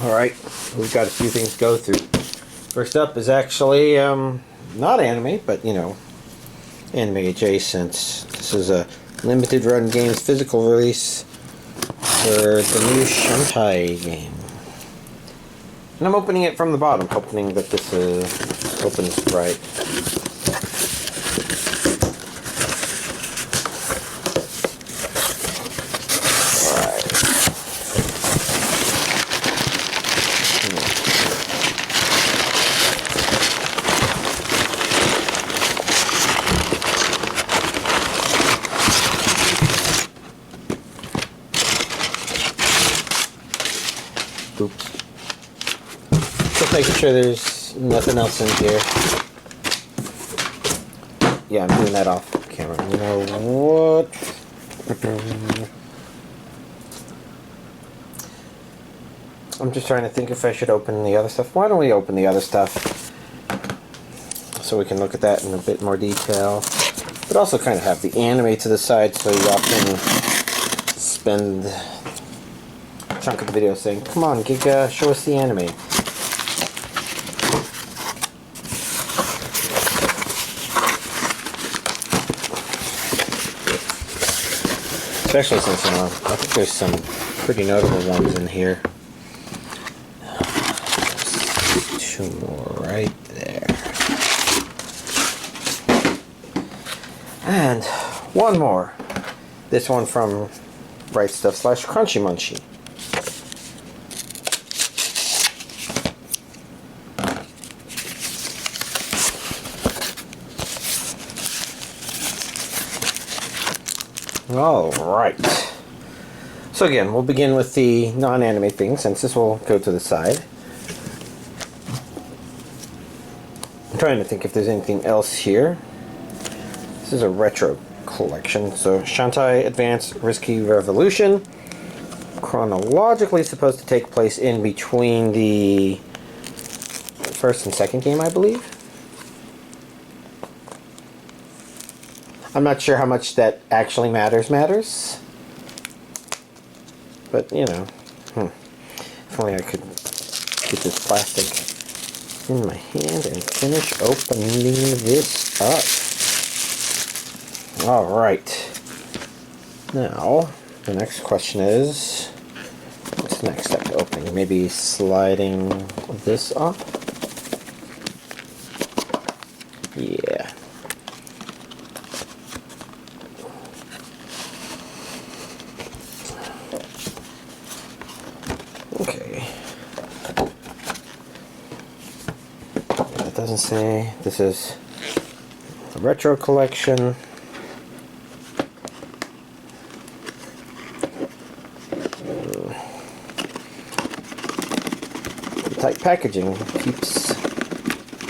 Alright, we've got a few things to go through. First up is actually not anime, but you know, anime adjacent. This is a limited run games physical release for the new Shantae game. And I'm opening it from the bottom, hoping that this opens right. Oops. Just making sure there's nothing else in here. Yeah, I'm doing that off camera. You know what? I'm just trying to think if I should open the other stuff. Why don't we open the other stuff so we can look at that in a bit more detail. But also kind of have the anime to the side so y'all can spend chunk of the video saying, "Come on, Giga, show us the anime." Especially since, you know, I think there's some pretty notable ones in here. Two more right there. And one more. This one from Right Stuff / Crunchy Munchy. Alright. So again, we'll begin with the non-anime thing, since this will go to the side. I'm trying to think if there's anything else here. This is a retro collection. So Shantae Advanced Risky Revolution. Chronologically supposed to take place in between the first and second game, I believe. I'm not sure how much that actually matters. But, you know, if only I could get this plastic in my hand and finish opening this up. Alright. Now, the next question is, what's the next step to opening? Maybe sliding this up? Yeah. Okay. That doesn't say. This is the retro collection. The tight packaging keeps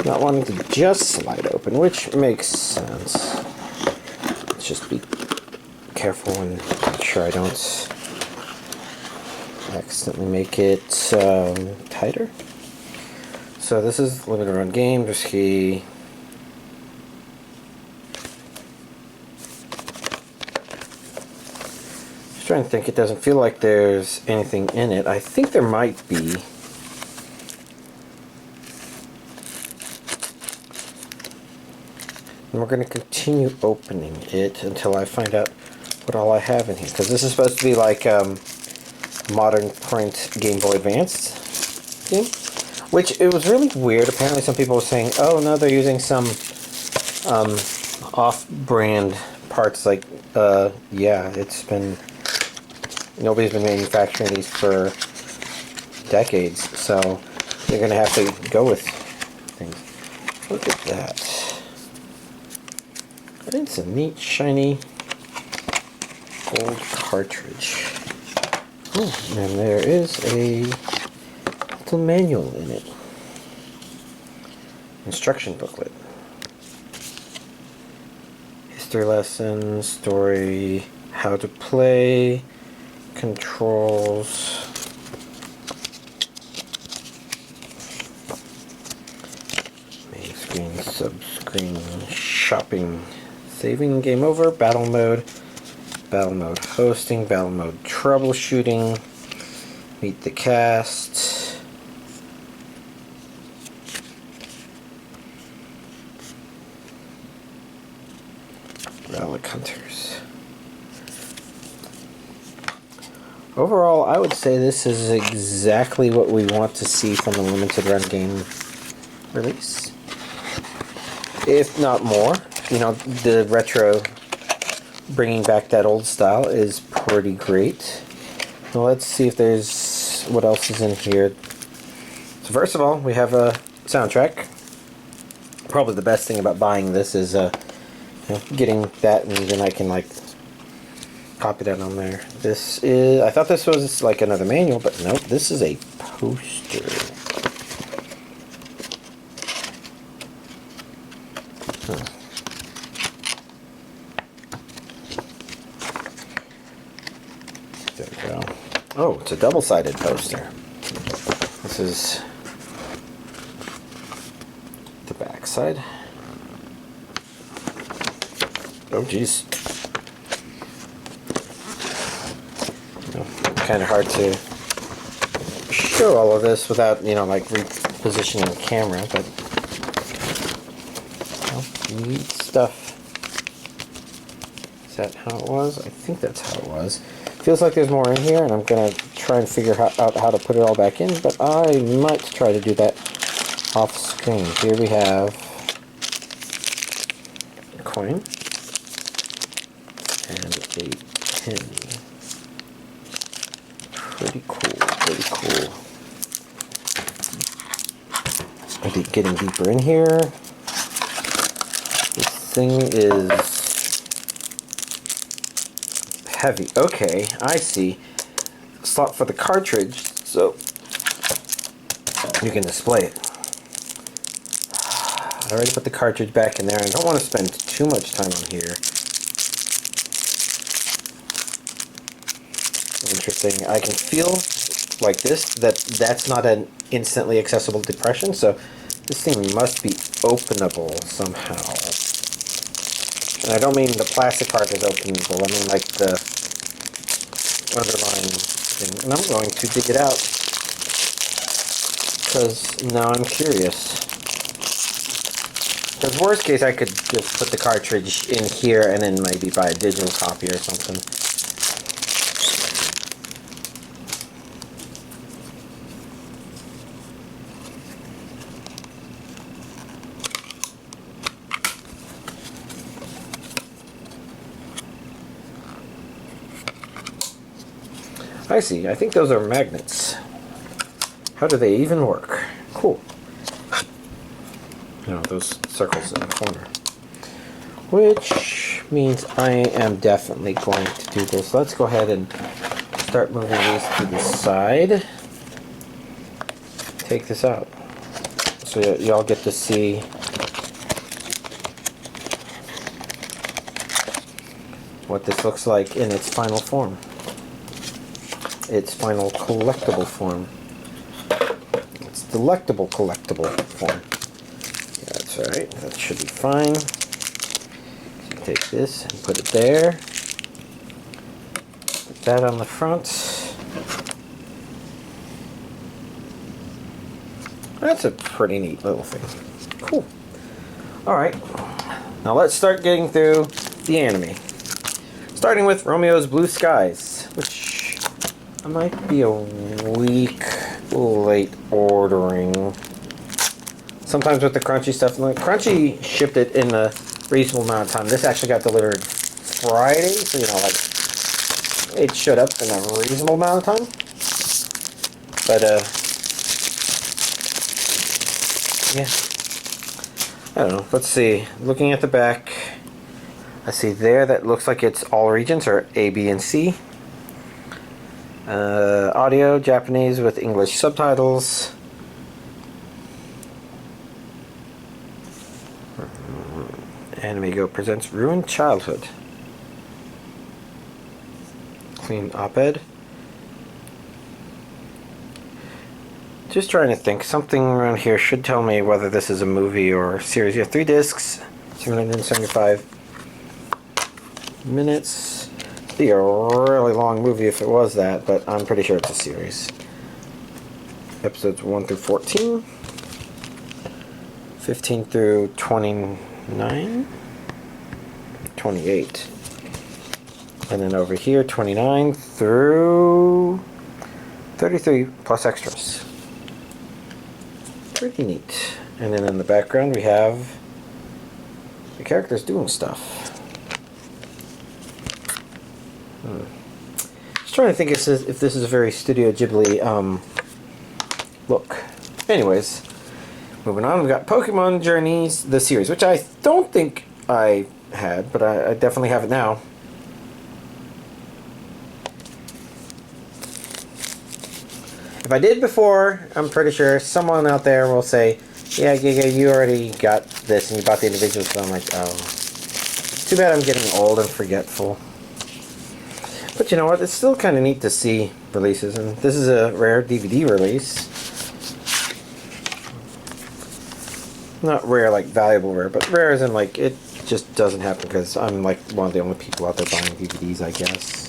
not wanting to just slide open, which makes sense. Let's just be careful and make sure I don't accidentally make it tighter. So this is limited run game, risky. Just trying to think, it doesn't feel like there's anything in it. I think there might be. And we're going to continue opening it until I find out what all I have in here. Because this is supposed to be like modern print Game Boy Advance game, which it was really weird. Apparently some people were saying, oh no, they're using some off-brand parts. Like yeah, it's been, nobody's been manufacturing these for decades, so you're gonna have to go with things. Look at that. It's a neat shiny gold cartridge. Oh, and there is a little manual in it. Instruction booklet. History lesson, story, how to play, controls. Main screen, sub-screen, shopping, saving, game over, battle mode hosting, battle mode troubleshooting, meet the cast, Overall, I would say this is exactly what we want to see from a limited run game release. If not more. You know, the retro, bringing back that old style is pretty great. Now let's see if there's, what else is in here. So first of all, we have a soundtrack. Probably the best thing about buying this is you know, getting that, and then I can like copy that on there. This is, I thought this was like another manual, but nope, this is a poster. Huh. There we go. Oh, it's a double-sided poster. This is the back side. Oh, geez. Kind of hard to show all of this without, you know, like repositioning the camera, but well, neat stuff. Is that how it was? I think that's how it was. Feels like there's more in here, and I'm gonna try and figure out how to put it all back in, but I might try to do that off screen. Here we have a coin and a pin. Pretty cool, pretty cool. Getting deeper in here. This thing is heavy. Okay, I see. Slot for the cartridge, so you can display it. I already put the cartridge back in there. I don't want to spend too much time on here. Interesting. I can feel like this, that's not an instantly accessible depression, so this thing must be openable somehow. And I don't mean the plastic part is openable, I mean like the underlying thing. And I'm going to dig it out, because now I'm curious. Because worst case I could just put the cartridge in here and then maybe buy a digital copy or something. I see. I think those are magnets. How do they even work? Cool. You know, those circles in the corner. Which means I am definitely going to do this. Let's go ahead and start moving these to the side. Take this out. So y'all get to see what this looks like in its final form. Its final collectible form. Its delectable collectible form. Yeah, that's alright. That should be fine. So take this and put it there. Put that on the front. That's a pretty neat little thing. Cool. Alright. Now let's start getting through the anime. Starting with Romeo's Blue Skies, which I might be a week late ordering. Sometimes with the Crunchy stuff, like Crunchy shipped it in a reasonable amount of time. This actually got delivered Friday, so you know, like it showed up in a reasonable amount of time. But yeah, I don't know. Let's see. Looking at the back, I see there that looks like it's all regions are A, B, and C. Audio, Japanese with English subtitles. Anime Go presents Ruined Childhood. Clean op-ed. Just trying to think. Something around here should tell me whether this is a movie or a series. You have 3 discs, 275 minutes. It'd be a really long movie if it was that, but I'm pretty sure it's a series. Episodes 1 through 14, 15 through 29, 28. And then over here, 29 through 33 plus extras. Pretty neat. And then in the background we have the characters doing stuff. Just trying to think if this is a very Studio Ghibli look. Anyways, moving on, we've got Pokemon Journeys, the series, which I don't think I had, but I definitely have it now. If I did before, I'm pretty sure someone out there will say, yeah, Giga, you already got this and you bought the individuals, so I'm like, oh. Too bad I'm getting old and forgetful. But you know what, it's still kind of neat to see releases, and this is a rare DVD release. Not rare like valuable rare, but rare as in like it just doesn't happen because I'm like one of the only people out there buying DVDs, I guess.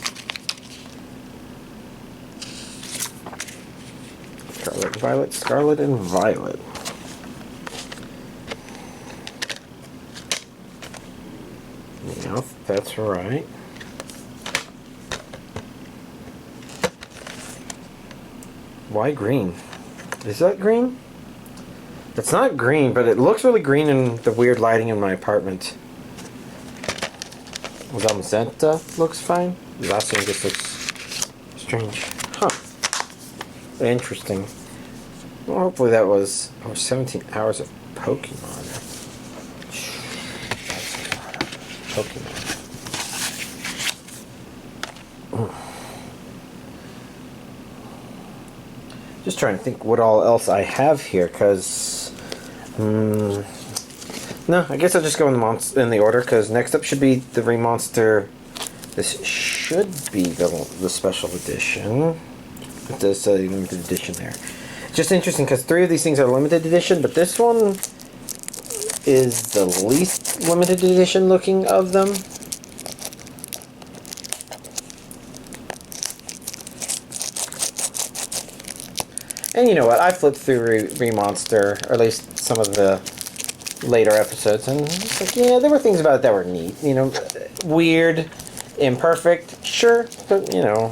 Scarlet and Violet, Scarlet and Violet. Yeah, that's right. Why green? Is that green? It's not green, but it looks really green in the weird lighting in my apartment. Zamzenta looks fine. The last one just looks strange. Huh. Interesting. Well, hopefully that was over 17 hours of Pokemon. Pokemon. Ooh. Just trying to think what all else I have here, because no, I guess I'll just go in the order, because next up should be the Remonster. This should be the special edition. It does say limited edition there. Just interesting because 3 of these things are limited edition, but this one is the least limited edition looking of them. And you know what? I flipped through Remonster, or at least some of the later episodes, and it's like, yeah, there were things about it that were neat. You know, weird, imperfect, sure, but you know,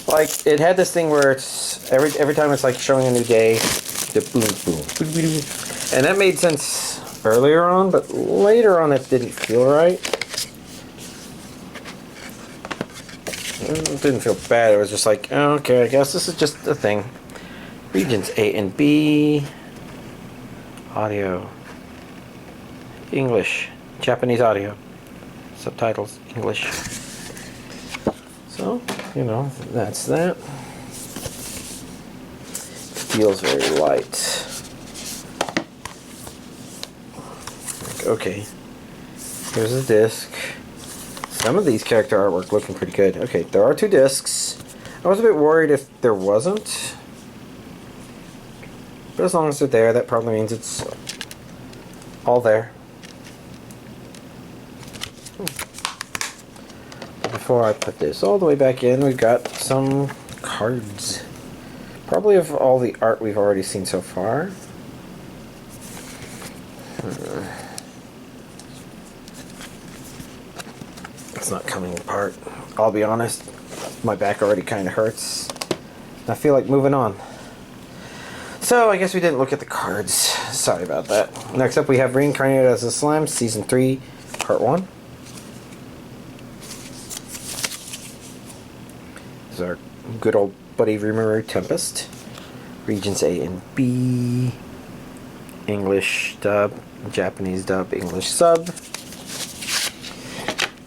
like it had this thing where it's every time it's like showing a new day, the boom, boom, boom, boom, and that made sense earlier on, but later on it didn't feel right. It didn't feel bad. It was just like, oh, okay, I guess this is just a thing. Regions A and B. Audio. English. Japanese audio. Subtitles. English. So, you know, that's that. Feels very light. Okay. Here's a disc. Some of these character artwork looking pretty good. Okay, there are 2 discs. I was a bit worried if there wasn't. But as long as they're there, that probably means it's all there. Before I put this all the way back in, we've got some cards. Probably of all the art we've already seen so far. It's not coming apart. I'll be honest, my back already kind of hurts. I feel like moving on. So I guess we didn't look at the cards. Sorry about that. Next up we have Reincarnated as a Slime, Season 3, Part 1. This is our good old buddy Romeo Tempest. Regions A and B. English dub, Japanese dub, English sub.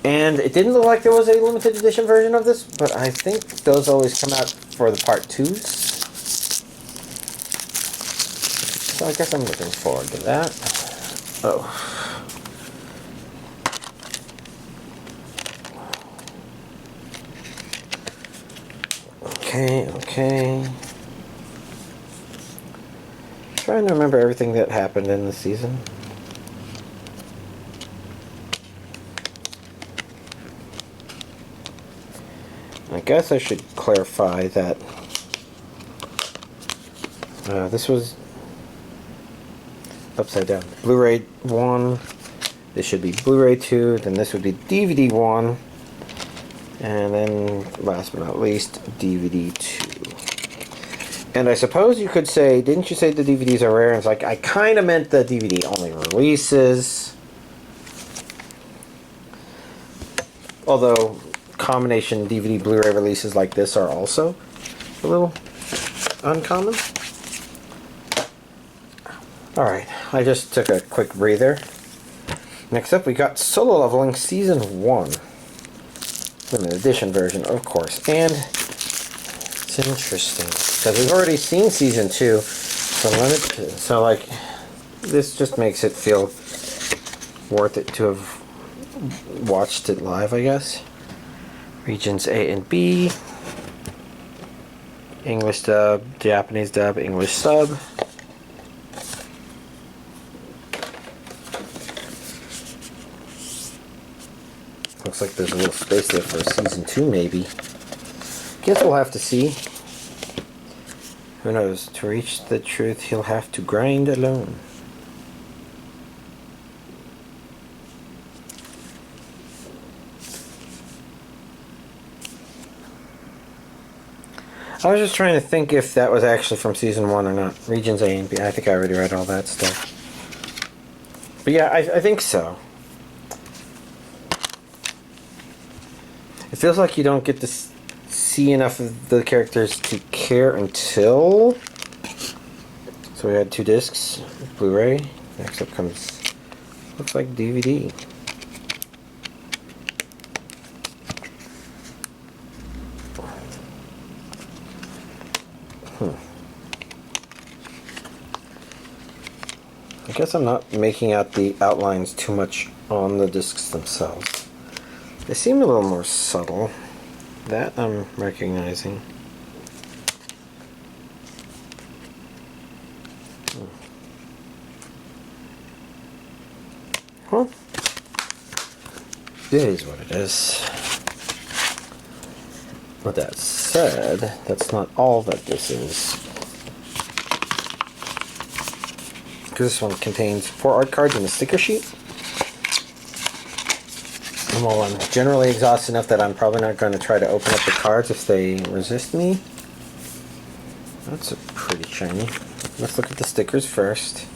And it didn't look like there was a limited edition version of this, but I think those always come out for the Part 2s. So I guess I'm looking forward to that. Oh. Okay. Trying to remember everything that happened in the season. I guess I should clarify that this was upside down. Blu-ray 1, this should be Blu-ray 2, then this would be DVD 1, And then, last but not least, DVD 2. And I suppose you could say, didn't you say the DVDs are rare? And it's like, I kind of meant the DVD only releases. Although, combination DVD Blu-ray releases like this are also a little uncommon. Alright, I just took a quick breather. Next up, we got Solo Leveling Season 1. Limited edition version, of course. And it's interesting, because we've already seen Season 2. So like, this just makes it feel worth it to have watched it live, I guess. Regions A and B. English dub, Japanese dub, English sub. Looks like there's a little space there for Season 2, maybe. Guess we'll have to see. Who knows? To reach the truth, he'll have to grind alone. I was just trying to think if that was actually from Season 1 or not. Regions A and B. I think I already read all that stuff. But yeah, I think so. It feels like you don't get to see enough of the characters to care until... So we had 2 discs, Blu-ray. Next up comes, looks like DVD. I guess I'm not making out the outlines too much on the discs themselves. They seem a little more subtle. That I'm recognizing. Well, it is what it is. With that said, that's not all that this is. Because this one contains 4 art cards and a sticker sheet. And while I'm generally exhausted enough that I'm probably not going to try to open up the cards if they resist me. That's a pretty shiny. Let's look at the stickers first.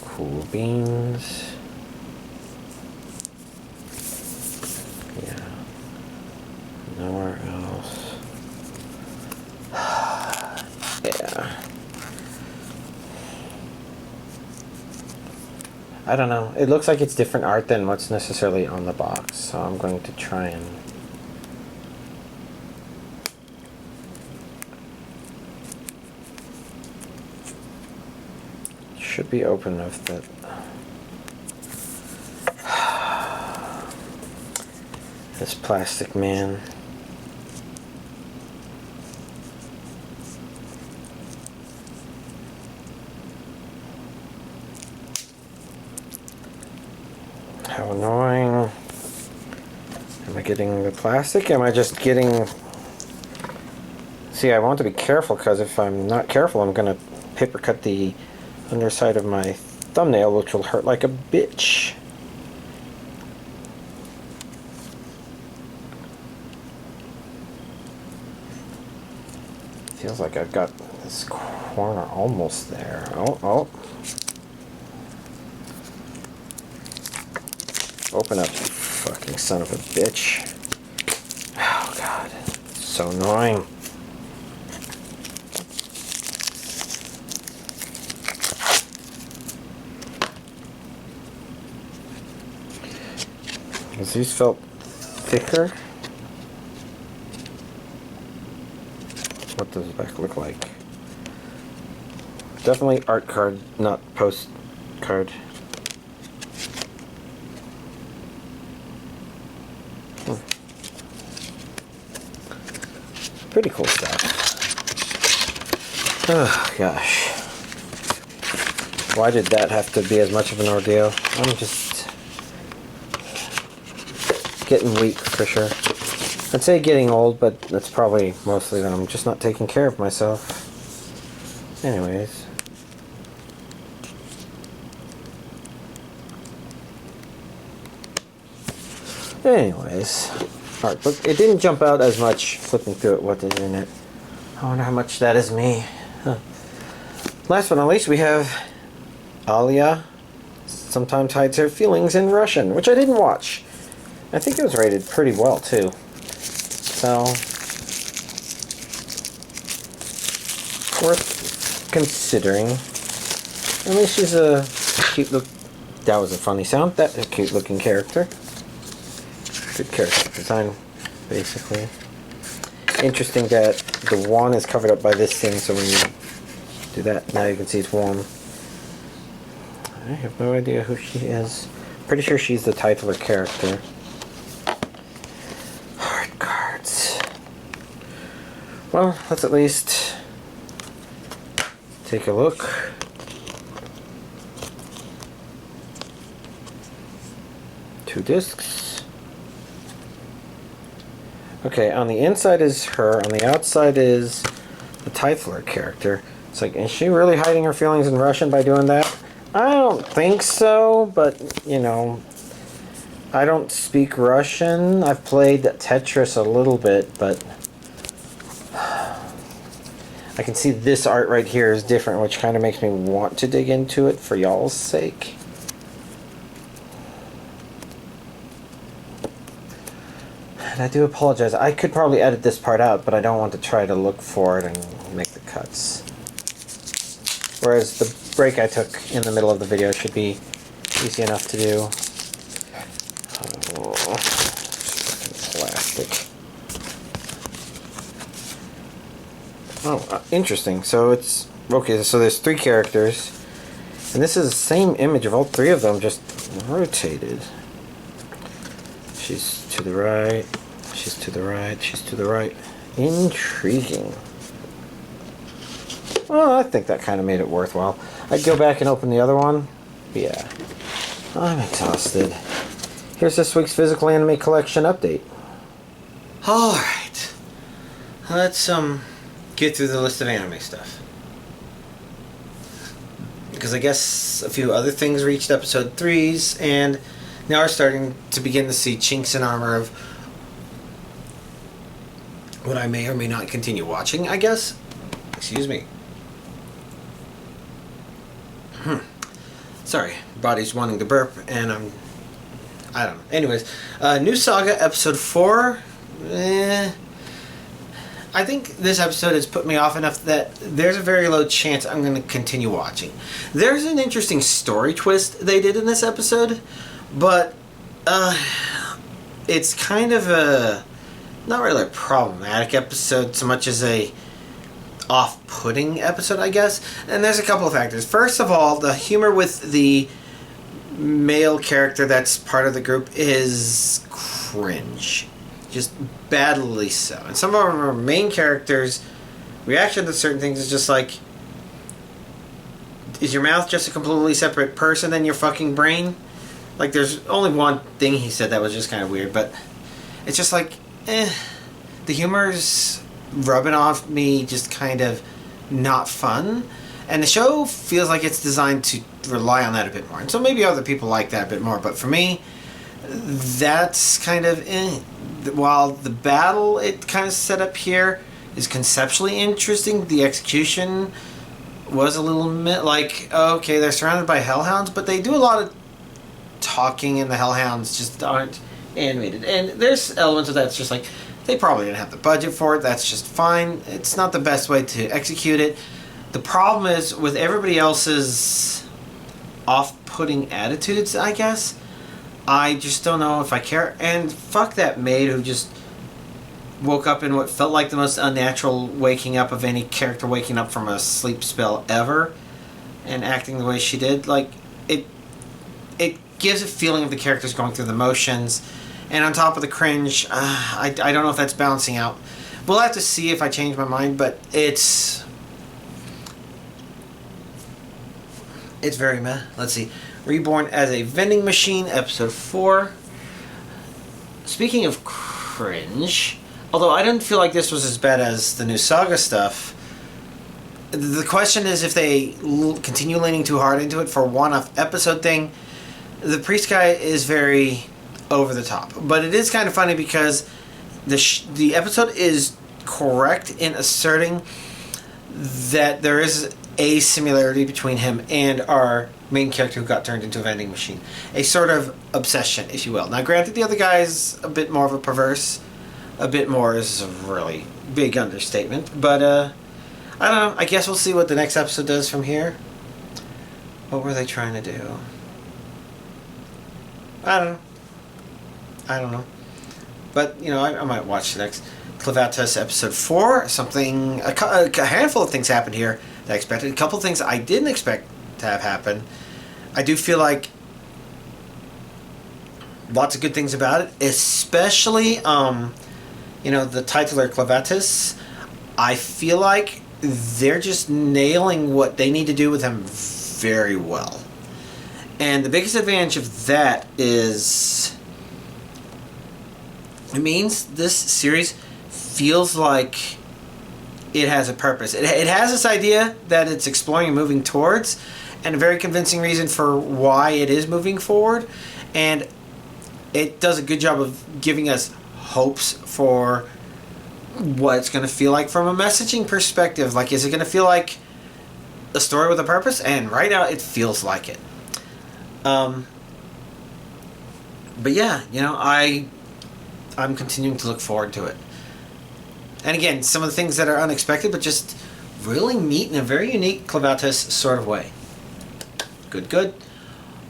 Cool beans. Yeah. Nowhere else. Yeah. I don't know. It looks like it's different art than what's necessarily on the box, so I'm going to try and... Should be open enough that... This plastic man. How annoying. Am I getting the plastic? Am I just getting... See, I want to be careful, because if I'm not careful, I'm going to paper cut the underside of my thumbnail, which will hurt like a bitch. Feels like I've got this corner almost there. Oh. Open up, you fucking son of a bitch. Oh god, it's so annoying. Because these felt thicker. What does the back look like? Definitely art card, not postcard. Pretty cool stuff. Oh gosh. Why did that have to be as much of an ordeal? I'm just getting weak for sure. I'd say getting old, but that's probably mostly that I'm just not taking care of myself. Anyways. Anyways, art book. It didn't jump out as much flipping through it. What is in it? I wonder how much that is me. Huh. Last but not least, we have Ayla sometimes hides her feelings in Russian, which I didn't watch. I think it was rated pretty well too. So worth considering. At least she's a cute look. That was a funny sound. That's a cute looking character. Good character design, basically. Interesting that the wand is covered up by this thing, so when you do that, now you can see it's warm. I have no idea who she is. Pretty sure she's the titular character. Hard cards. Well, let's at least take a look. Two discs. Okay, on the inside is her, on the outside is the titular character. It's like, is she really hiding her feelings in Russian by doing that? I don't think so, but, you know, I don't speak Russian. I've played Tetris a little bit, but I can see this art right here is different, which kind of makes me want to dig into it for y'all's sake. And I do apologize. I could probably edit this part out, but I don't want to try to look for it and make the cuts. Whereas the break I took in the middle of the video should be easy enough to do. Oh, plastic. Oh, interesting. So it's okay. So there's 3 characters, and this is the same image of all 3 of them, just rotated. She's to the right. She's to the right. She's to the right. Intriguing. Well, I think that kind of made it worthwhile. I'd go back and open the other one. But yeah, I'm exhausted. Here's this week's physical anime collection update. Alright. Let's get through the list of anime stuff. Because I guess a few other things reached episode 3s, and now we're starting to begin to see chinks in armor of what I may or may not continue watching, I guess. Excuse me. Sorry, body's wanting to burp, and I don't know. Anyways, new Saga episode 4. I think this episode has put me off enough that there's a very low chance I'm going to continue watching. There's an interesting story twist they did in this episode, but it's kind of a not really a problematic episode so much as a off-putting episode, I guess. And there's a couple of factors. First of all, the humor with the male character that's part of the group is cringe. Just badly so. And some of our main characters' reaction to certain things is just like, is your mouth just a completely separate person than your fucking brain? Like, there's only one thing he said that was just kind of weird, but it's just like, the humor's rubbing off me just kind of not fun. And the show feels like it's designed to rely on that a bit more. And so maybe other people like that a bit more, but for me, that's kind of while the battle it kind of set up here is conceptually interesting, the execution was a little like, okay, they're surrounded by hellhounds, but they do a lot of talking and the hellhounds just aren't animated. And there's elements of that's just like, they probably didn't have the budget for it, that's just fine. It's not the best way to execute it. The problem is with everybody else's off-putting attitudes, I guess. I just don't know if I care. And fuck that maid who just woke up in what felt like the most unnatural waking up of any character waking up from a sleep spell ever and acting the way she did. Like, it gives a feeling of the characters going through the motions. And on top of the cringe, I don't know if that's balancing out. We'll have to see if I change my mind, but it's very meh. Let's see. Reborn as a Vending Machine, episode 4. Speaking of cringe, although I didn't feel like this was as bad as the new Saga stuff, the question is if they continue leaning too hard into it for a one-off episode thing. The priest guy is very over the top. But it is kind of funny because the episode is correct in asserting that there is a similarity between him and our main character who got turned into a vending machine. A sort of obsession, if you will. Now, granted, the other guy's a bit more of a perverse. A bit more is a really big understatement. But, I don't know. I guess we'll see what the next episode does from here. What were they trying to do? I don't know. But, you know, I might watch the next Cleatus episode 4. A handful of things happened here that I expected. A couple of things I didn't expect to have happen. I do feel like lots of good things about it, especially, you know, the titular Cleatus. I feel like they're just nailing what they need to do with him very well. And the biggest advantage of that is it means this series feels like it has a purpose. It has this idea that it's exploring and moving towards, and a very convincing reason for why it is moving forward. And it does a good job of giving us hopes for what it's going to feel like from a messaging perspective. Like, is it going to feel like a story with a purpose? And right now, it feels like it. But yeah, you know, I'm continuing to look forward to it. And again, some of the things that are unexpected, but just really neat in a very unique Cleatus sort of way. Good.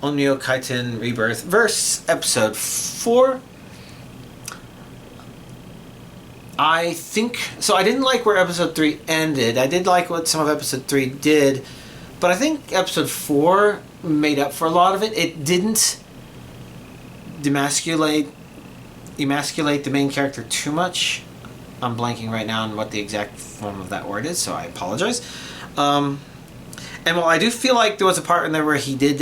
Onio, Kiten, Rebirth, verse episode 4. I think so. I didn't like where episode 3 ended. I did like what some of episode 3 did, but I think episode 4 made up for a lot of it. It didn't emasculate the main character too much. I'm blanking right now on what the exact form of that word is, so I apologize. And while I do feel like there was a part in there where he did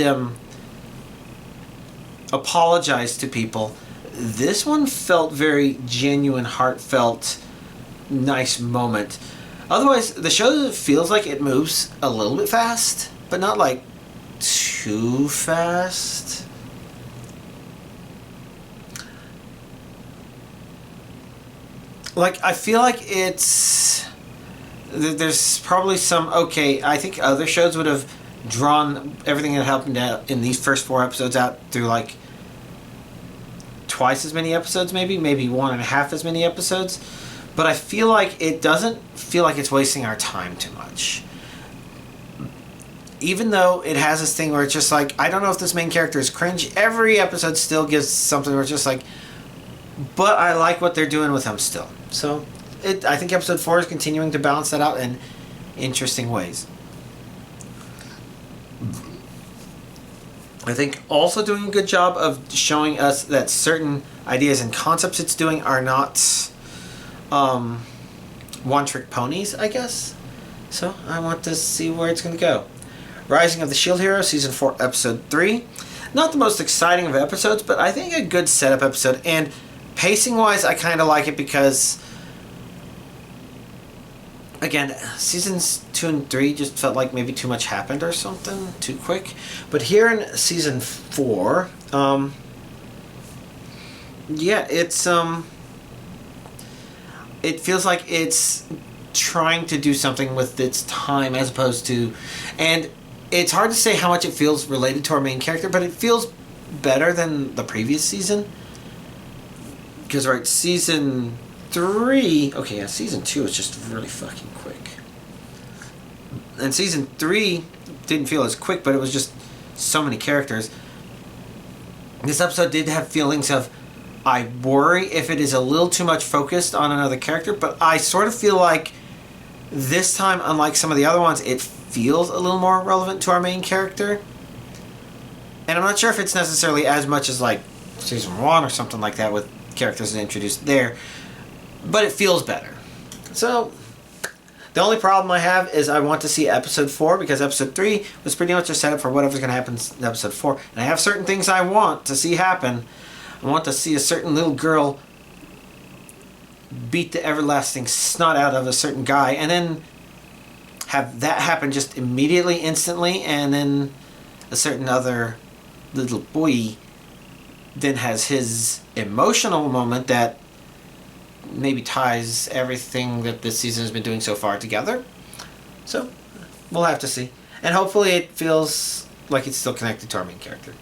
apologize to people, this one felt very genuine, heartfelt, nice moment. Otherwise, the show feels like it moves a little bit fast, but not like too fast. Like, I feel like there's probably some, I think other shows would have drawn everything that happened in these first 4 episodes out through like twice as many episodes, maybe 1.5 as many episodes. But I feel like it doesn't feel like it's wasting our time too much. Even though it has this thing where it's just like, I don't know if this main character is cringe, every episode still gives something where it's just like, but I like what they're doing with him still. So I think episode 4 is continuing to balance that out in interesting ways. I think also doing a good job of showing us that certain ideas and concepts it's doing are not one-trick ponies, I guess. So I want to see where it's going to go. Rising of the Shield Hero, Season 4, Episode 3. Not the most exciting of episodes, but I think a good setup episode. And pacing-wise, I kind of like it because, again, Seasons 2 and 3 just felt like maybe too much happened or something, too quick. But here in Season 4, yeah, it feels like it's trying to do something with its time as opposed to, and it's hard to say how much it feels related to our main character, but it feels better than the previous season. Because, right, Season 3, okay, yeah, Season 2 is just really fucking quick. And Season 3 didn't feel as quick, but it was just so many characters. This episode did have feelings of, I worry if it is a little too much focused on another character, but I sort of feel like this time, unlike some of the other ones, it feels a little more relevant to our main character. And I'm not sure if it's necessarily as much as like Season 1 or something like that with characters introduced there, but it feels better. So the only problem I have is I want to see Episode 4, because Episode 3 was pretty much a setup for whatever's going to happen in Episode 4. And I have certain things I want to see happen. I want to see a certain little girl beat the everlasting snot out of a certain guy, and then have that happen just immediately, instantly, and then a certain other little boy then has his emotional moment that maybe ties everything that this season has been doing so far together. So, we'll have to see. And hopefully it feels like it's still connected to our main character.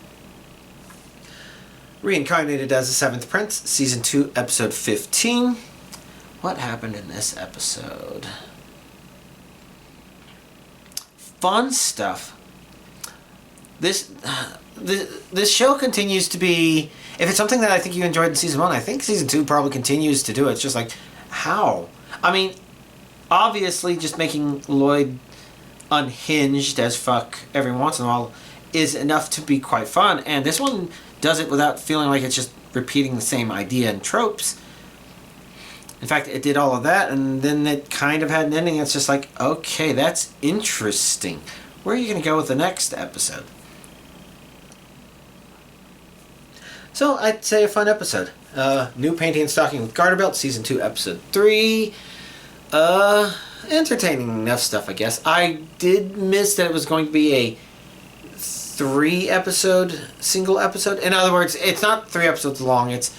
Reincarnated as the Seventh Prince, Season 2, Episode 15. What happened in this episode? Fun stuff. This show continues to be... If it's something that I think you enjoyed in Season 1, I think Season 2 probably continues to do it. It's just like, how? I mean, obviously just making Lloyd unhinged as fuck every once in a while is enough to be quite fun. And this one does it without feeling like it's just repeating the same idea and tropes. In fact, it did all of that, and then it kind of had an ending. It's just like, okay, that's interesting. Where are you going to go with the next episode? So, I'd say a fun episode. New Panty Stocking with Garter Belt, Season 2, Episode 3. Entertaining enough stuff, I guess. I did miss that it was going to be a 3-episode, single episode. In other words, it's not 3 episodes long, it's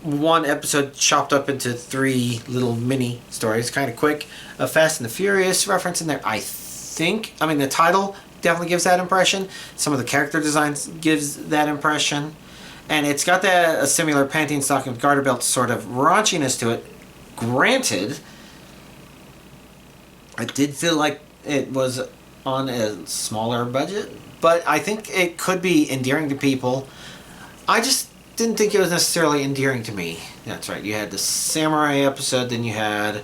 1 episode chopped up into 3 little mini stories, kind of quick. A Fast and the Furious reference in there, I think. I mean, the title definitely gives that impression. Some of the character designs gives that impression. And it's got a similar Panty Stocking with Garter Belt sort of raunchiness to it. Granted, I did feel like it was on a smaller budget, but I think it could be endearing to people. I just didn't think it was necessarily endearing to me. That's right, you had the samurai episode, then you had...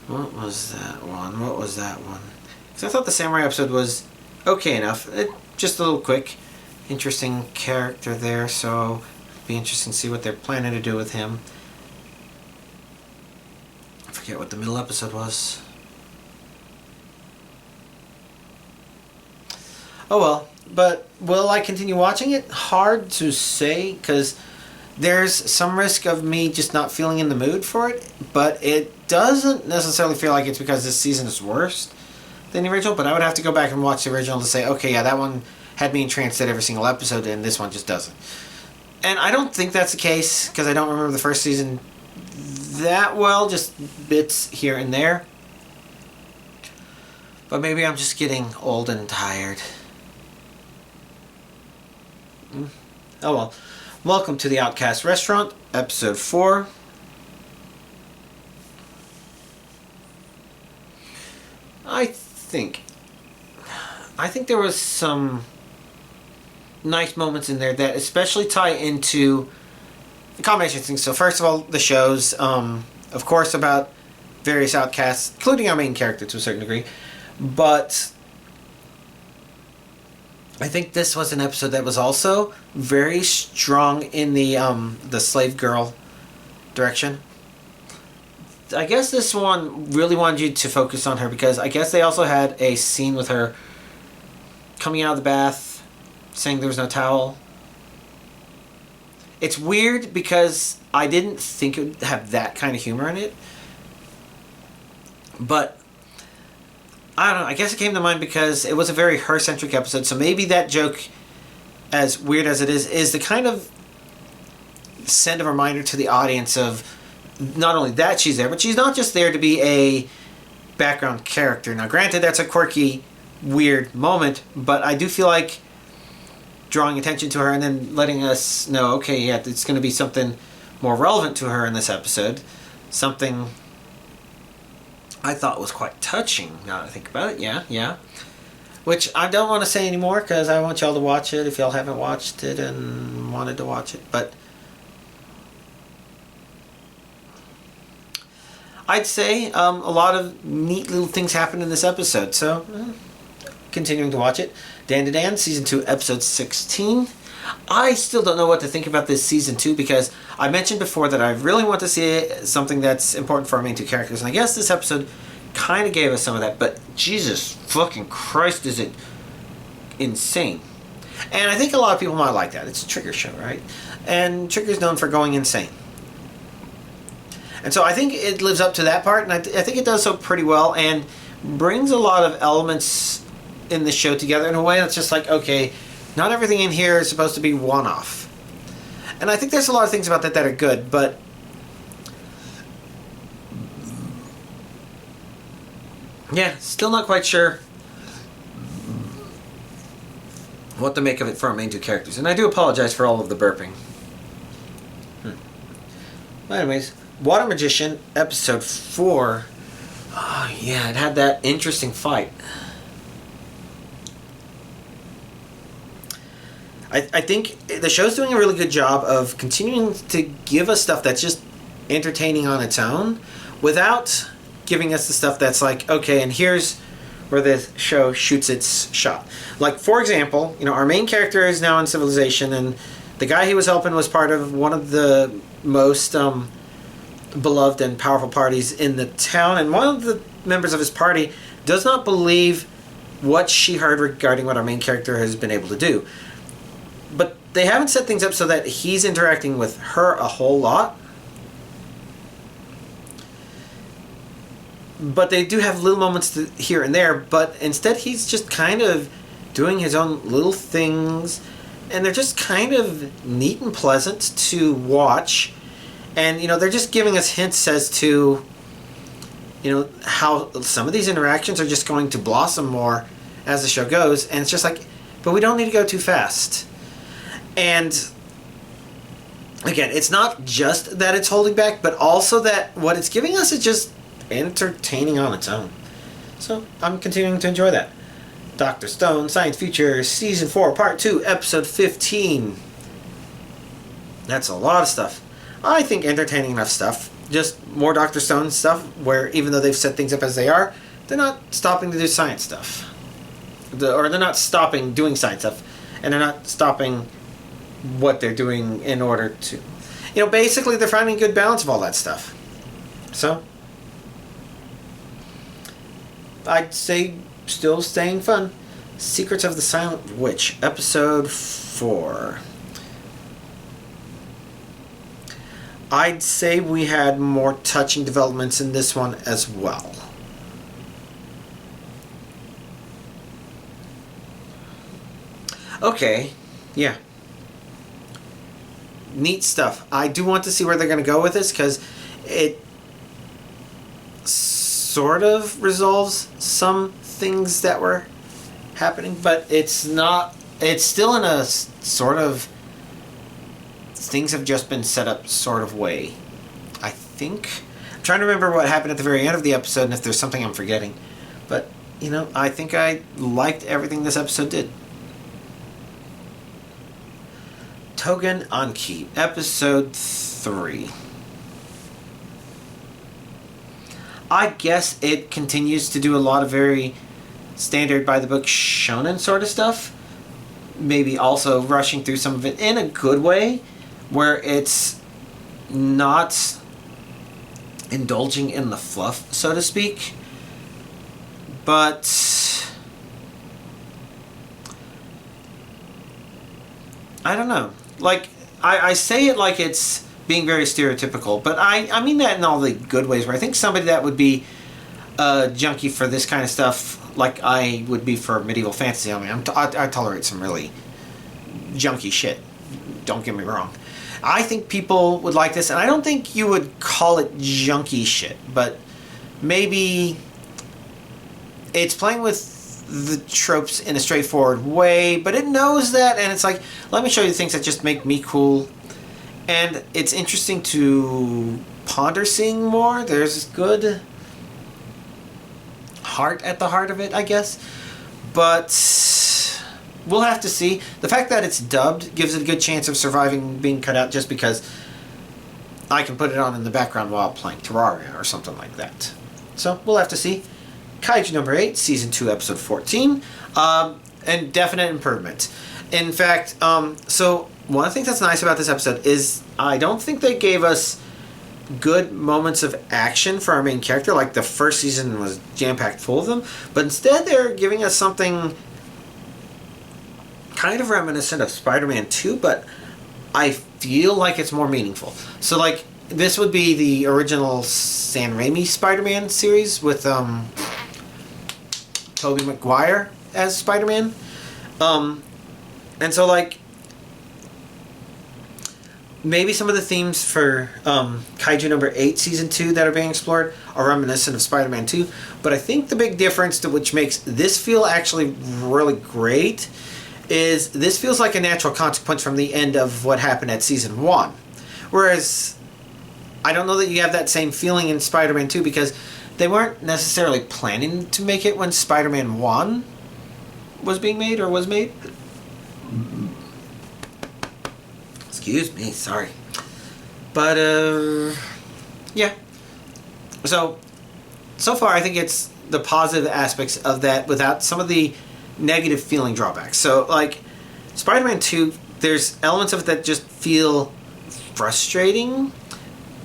What was that one? Because I thought the samurai episode was okay enough. Just a little quick, interesting character there, so it'd be interesting to see what they're planning to do with him. I forget what the middle episode was. Oh well, but will I continue watching it? Hard to say, because there's some risk of me just not feeling in the mood for it, but it doesn't necessarily feel like it's because this season is worse than the original, but I would have to go back and watch the original to say, okay, yeah, that one had me entranced at every single episode, and this one just doesn't. And I don't think that's the case, because I don't remember the first season that well, just bits here and there. But maybe I'm just getting old and tired. Oh well. Welcome to the Outcast Restaurant, Episode 4. I think there was some nice moments in there that especially tie into the combination of things. So first of all, the shows, of course, about various outcasts, including our main character to a certain degree, but I think this was an episode that was also very strong in the slave girl direction. I guess this one really wanted you to focus on her because I guess they also had a scene with her coming out of the bath, saying there was no towel. It's weird because I didn't think it would have that kind of humor in it. But I don't know, I guess it came to mind because it was a very her-centric episode, so maybe that joke, as weird as it is the kind of send a reminder to the audience of not only that she's there, but she's not just there to be a background character. Now granted, that's a quirky, weird moment, but I do feel like drawing attention to her and then letting us know, okay, yeah, it's going to be something more relevant to her in this episode. Something I thought was quite touching, now that I think about it. Yeah. Which I don't want to say anymore because I want y'all to watch it if y'all haven't watched it and wanted to watch it. But I'd say a lot of neat little things happened in this episode. So, continuing to watch it. Dan to Dan, Season 2, Episode 16. I still don't know what to think about this Season 2 because I mentioned before that I really want to see something that's important for our main two characters. And I guess this episode kind of gave us some of that. But Jesus fucking Christ, is it insane. And I think a lot of people might like that. It's a Trigger show, right? And Trigger's known for going insane. And so I think it lives up to that part. And I think it does so pretty well. And brings a lot of elements in the show together in a way that's just like, okay, Not everything in here is supposed to be one-off. And I think there's a lot of things about that that are good, but yeah, still not quite sure what to make of it for our main two characters. And I do apologize for all of the burping. Well, anyways, Water Magician, episode 4. Oh, yeah, it had that interesting fight. I think the show's doing a really good job of continuing to give us stuff that's just entertaining on its own without giving us the stuff that's like, okay, and here's where the show shoots its shot. Like, for example, you know, our main character is now in Civilization, and the guy he was helping was part of one of the most beloved and powerful parties in the town, and one of the members of his party does not believe what she heard regarding what our main character has been able to do. But they haven't set things up so that he's interacting with her a whole lot. But they do have little moments here and there, but instead he's just kind of doing his own little things, and they're just kind of neat and pleasant to watch. And, you know, they're just giving us hints as to, you know, how some of these interactions are just going to blossom more as the show goes. And it's just like, but we don't need to go too fast. And again, it's not just that it's holding back, but also that what it's giving us is just entertaining on its own. So I'm continuing to enjoy that. Dr. Stone, Science Future, Season 4, Part 2, Episode 15. That's a lot of stuff. I think entertaining enough stuff. Just more Dr. Stone stuff where even though they've set things up as they are, they're not stopping to do science stuff. Or they're not stopping doing science stuff. And they're not stopping what they're doing in order to... You know, basically they're finding a good balance of all that stuff. So, I'd say still staying fun. Secrets of the Silent Witch, Episode 4. I'd say we had more touching developments in this one as well. Okay, yeah. Neat stuff. I do want to see where they're going to go with this, because it sort of resolves some things that were happening, but it's not... It's still in a sort of... Things have just been set up sort of way. I think... I'm trying to remember what happened at the very end of the episode and if there's something I'm forgetting. But, you know, I think I liked everything this episode did. Togan Ani, Episode 3. I guess it continues to do a lot of very standard by-the-book shonen sort of stuff. Maybe also rushing through some of it in a good way, where it's not indulging in the fluff, so to speak. But I don't know. Like, I say it like it's being very stereotypical, but I mean that in all the good ways, where I think somebody that would be a junkie for this kind of stuff, like I would be for medieval fantasy. I mean, I tolerate some really junky shit. Don't get me wrong. I think people would like this, and I don't think you would call it junky shit, but maybe it's playing with the tropes in a straightforward way, but it knows that, and it's like, let me show you things that just make me cool. And it's interesting to ponder seeing more. There's good heart at the heart of it, I guess. But we'll have to see. The fact that it's dubbed gives it a good chance of surviving being cut out, just because I can put it on in the background while playing Terraria or something like that. So we'll have to see. Kaiju Number 8, Season 2, Episode 14. And definite improvement. In fact, so one of the things that's nice about this episode is I don't think they gave us good moments of action for our main character. Like the first season was jam-packed full of them. But instead they're giving us something kind of reminiscent of Spider-Man 2, but I feel like it's more meaningful. So like, this would be the original Sam Raimi Spider-Man series with Tobey Maguire as Spider-Man. And so, like, maybe some of the themes for Kaiju Number 8 Season 2 that are being explored are reminiscent of Spider-Man 2. But I think the big difference to which makes this feel actually really great is this feels like a natural consequence from the end of what happened at Season 1. Whereas, I don't know that you have that same feeling in Spider-Man 2 because they weren't necessarily planning to make it when Spider-Man 1 was being made or was made. Excuse me, sorry. But, yeah. So far I think it's the positive aspects of that without some of the negative feeling drawbacks. So, like, Spider-Man 2, there's elements of it that just feel frustrating.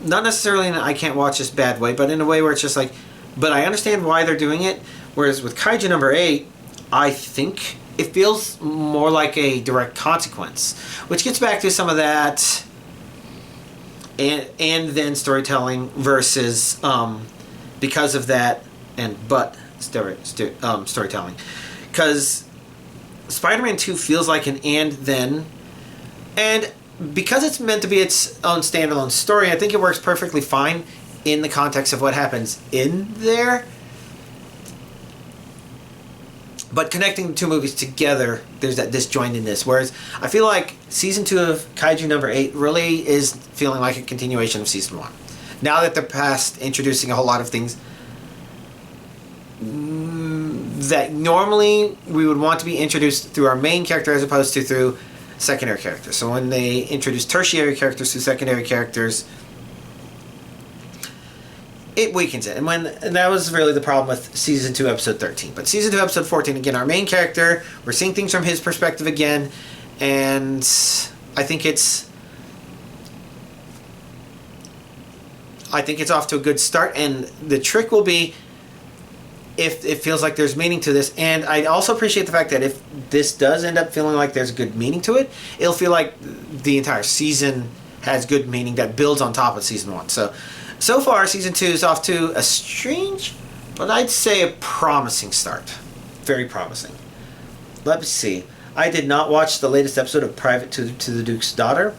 Not necessarily in an I can't watch this bad way, but in a way where it's just like, but I understand why they're doing it. Whereas with Kaiju Number 8, I think it feels more like a direct consequence, which gets back to some of that and then storytelling versus because of that and but storytelling. Because Spider-Man 2 feels like an and then, and because it's meant to be its own standalone story, I think it works perfectly fine in the context of what happens in there. But connecting the two movies together, there's that disjointedness. Whereas I feel like Season 2 of Kaiju Number 8 really is feeling like a continuation of Season 1. Now that they're past introducing a whole lot of things that normally we would want to be introduced through our main character as opposed to through secondary characters. So when they introduce tertiary characters through secondary characters, it weakens it. And that was really the problem with Season 2, Episode 13. But Season 2, Episode 14, again, our main character, we're seeing things from his perspective again, and I think it's off to a good start, and the trick will be if it feels like there's meaning to this. And I also appreciate the fact that if this does end up feeling like there's good meaning to it, it'll feel like the entire season has good meaning that builds on top of Season 1. So far, Season 2 is off to a strange, but I'd say a promising start. Very promising. Let me see. I did not watch the latest episode of Private to the Duke's Daughter.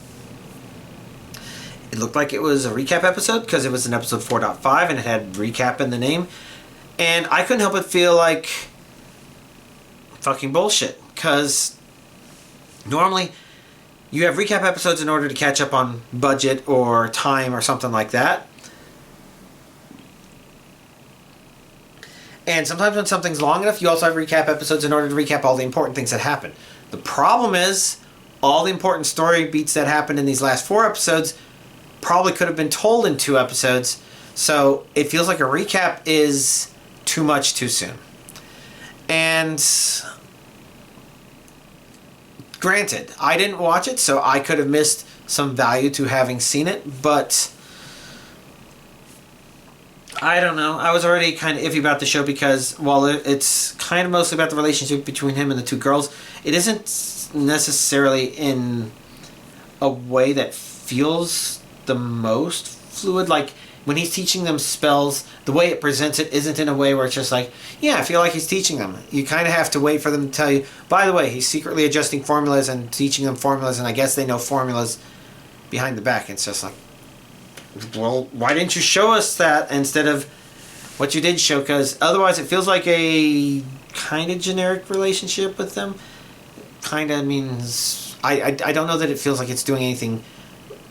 It looked like it was a recap episode because it was an episode 4.5 and it had recap in the name. And I couldn't help but feel like fucking bullshit. Because normally you have recap episodes in order to catch up on budget or time or something like that. And sometimes when something's long enough, you also have recap episodes in order to recap all the important things that happen. The problem is, all the important story beats that happened in these last 4 episodes probably could have been told in 2 episodes. So it feels like a recap is too much too soon. And granted, I didn't watch it, so I could have missed some value to having seen it, but I don't know. I was already kind of iffy about the show because while it's kind of mostly about the relationship between him and the 2 girls, it isn't necessarily in a way that feels the most fluid. Like when he's teaching them spells, the way it presents it isn't in a way where it's just like, yeah, I feel like he's teaching them. You kind of have to wait for them to tell you, by the way, he's secretly adjusting formulas and teaching them formulas, and I guess they know formulas behind the back. It's just like, well, why didn't you show us that instead of what you did show? Because otherwise it feels like a kind of generic relationship with them. Kind of means, I don't know that it feels like it's doing anything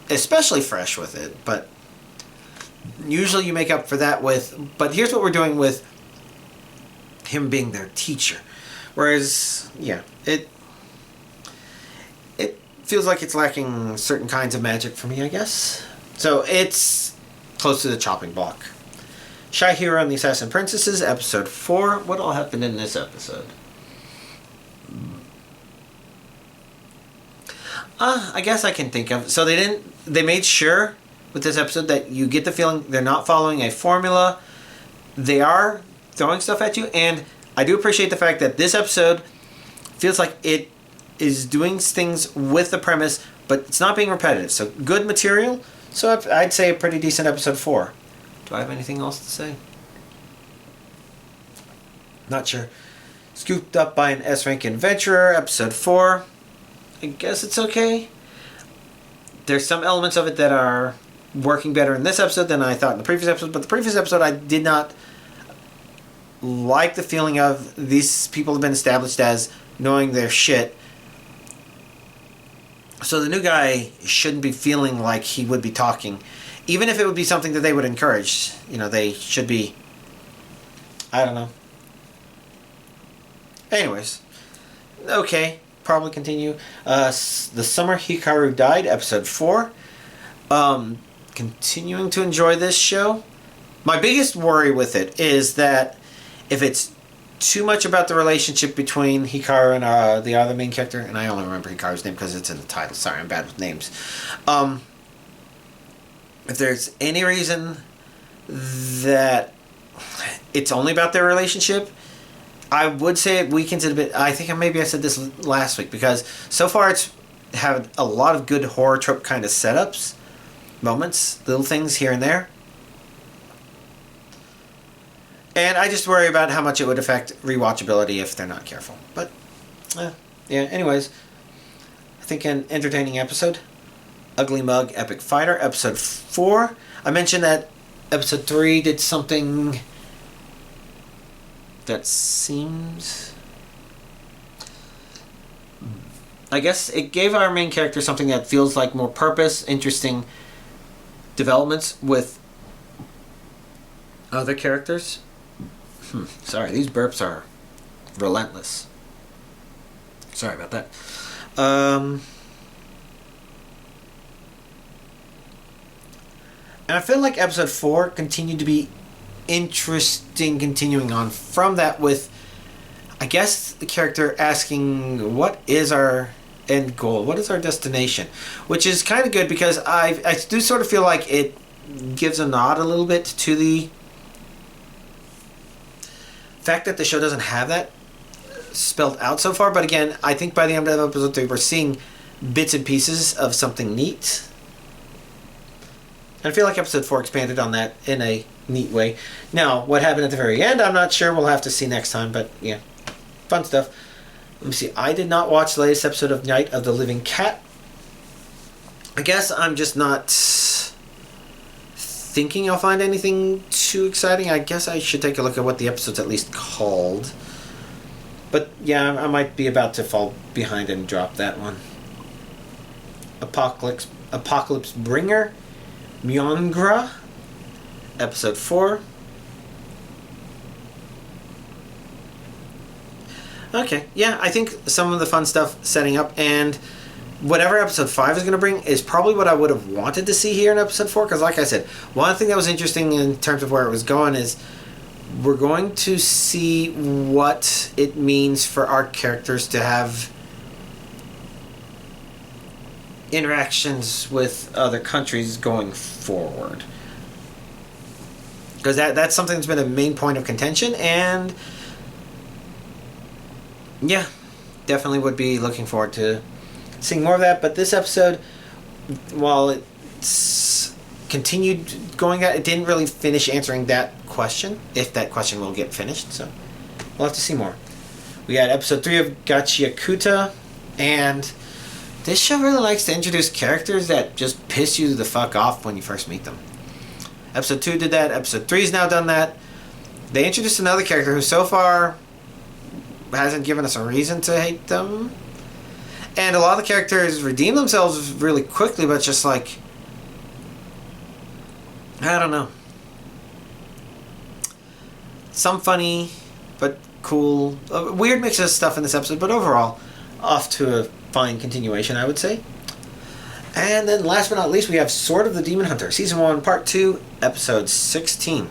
especially fresh with it, but usually you make up for that with, but here's what we're doing with him being their teacher. Whereas, yeah, it feels like it's lacking certain kinds of magic for me, I guess. So it's close to the chopping block. Shy Hero and the Assassin Princesses, episode 4. What all happened in this episode? I guess I can think of. So they made sure with this episode that you get the feeling they're not following a formula. They are throwing stuff at you, and I do appreciate the fact that this episode feels like it is doing things with the premise, but it's not being repetitive. So good material. So I'd say a pretty decent episode 4. Do I have anything else to say? Not sure. Scooped up by an S-rank adventurer, episode 4. I guess it's okay. There's some elements of it that are working better in this episode than I thought in the previous episode, but the previous episode I did not like the feeling of these people have been established as knowing their shit. So the new guy shouldn't be feeling like he would be talking. Even if it would be something that they would encourage. You know, they should be... I don't know. Anyways. Okay. Probably continue. The Summer Hikaru Died, episode 4. Continuing to enjoy this show. My biggest worry with it is that if it's too much about the relationship between Hikaru and the other main character, and I only remember Hikaru's name because it's in the title. Sorry, I'm bad with names. If there's any reason that it's only about their relationship, I would say it weakens it a bit. I think maybe I said this last week, because so far it's had a lot of good horror trope kind of setups, moments, little things here and there. And I just worry about how much it would affect rewatchability if they're not careful. But, yeah, anyways. I think an entertaining episode. Ugly Mug Epic Fighter, episode 4. I mentioned that episode 3 did something that seems... I guess it gave our main character something that feels like more purpose, interesting developments with other characters. Sorry, these burps are relentless. Sorry about that. And I feel like episode 4 continued to be interesting, continuing on from that with, I guess, the character asking, what is our end goal? What is our destination? Which is kind of good, because I do sort of feel like it gives a nod a little bit to the fact that the show doesn't have that spelled out so far. But again, I think by the end of episode 3 we're seeing bits and pieces of something neat. And I feel like episode 4 expanded on that in a neat way. Now, what happened at the very end, I'm not sure. We'll have to see next time, but yeah, fun stuff. Let me see. I did not watch the latest episode of Night of the Living Cat. I guess I'm just not thinking I'll find anything too exciting. I guess I should take a look at what the episode's at least called. But yeah, I might be about to fall behind and drop that one. Apocalypse Bringer, Mongra, episode 4. Okay, yeah, I think some of the fun stuff setting up, and whatever episode 5 is going to bring is probably what I would have wanted to see here in episode 4, because like I said, one thing that was interesting in terms of where it was going is we're going to see what it means for our characters to have interactions with other countries going forward. Because that's something that's been a main point of contention, and yeah, definitely would be looking forward to seeing more of that. But this episode, while it's continued going at, it didn't really finish answering that question, if that question will get finished, so we'll have to see more. We got episode 3 of Gachiauto, and this show really likes to introduce characters that just piss you the fuck off when you first meet them. Episode 2 did that, episode 3's now done that. They introduced another character who so far hasn't given us a reason to hate them. And a lot of the characters redeem themselves really quickly, but just like, I don't know. Some funny, but cool. A weird mix of stuff in this episode, but overall, off to a fine continuation, I would say. And then last but not least, we have Sword of the Demon Hunter, Season 1, Part 2, Episode 16.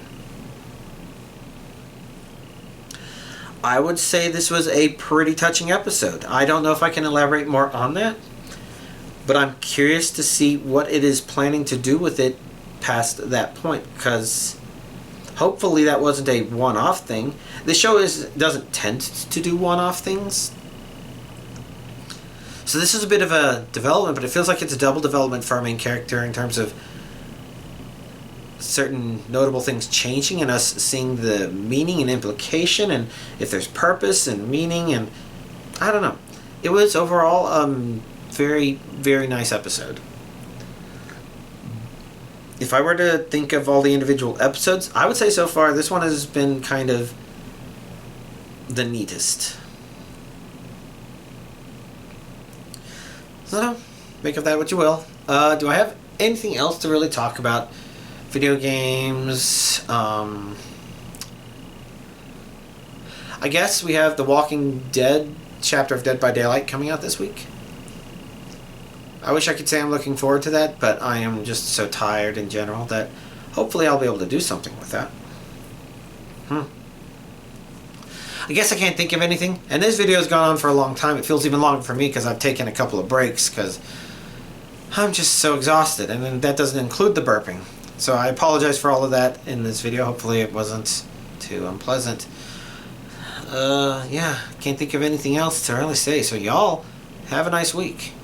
I would say this was a pretty touching episode. I don't know if I can elaborate more on that, but I'm curious to see what it is planning to do with it past that point, because hopefully that wasn't a one-off thing. The show doesn't tend to do one-off things. So this is a bit of a development, but it feels like it's a double development for our main character in terms of certain notable things changing and us seeing the meaning and implication, and if there's purpose and meaning, and I don't know. It was overall very, very nice episode. If I were to think of all the individual episodes, I would say so far this one has been kind of the neatest. So, make of that what you will. Do I have anything else to really talk about? Video games. I guess we have The Walking Dead chapter of Dead by Daylight coming out this week. I wish I could say I'm looking forward to that, but I am just so tired in general that hopefully I'll be able to do something with that. I guess I can't think of anything. And this video has gone on for a long time. It feels even longer for me because I've taken a couple of breaks because I'm just so exhausted. And then that doesn't include the burping. So I apologize for all of that in this video. Hopefully it wasn't too unpleasant. Yeah, can't think of anything else to really say. So y'all, have a nice week.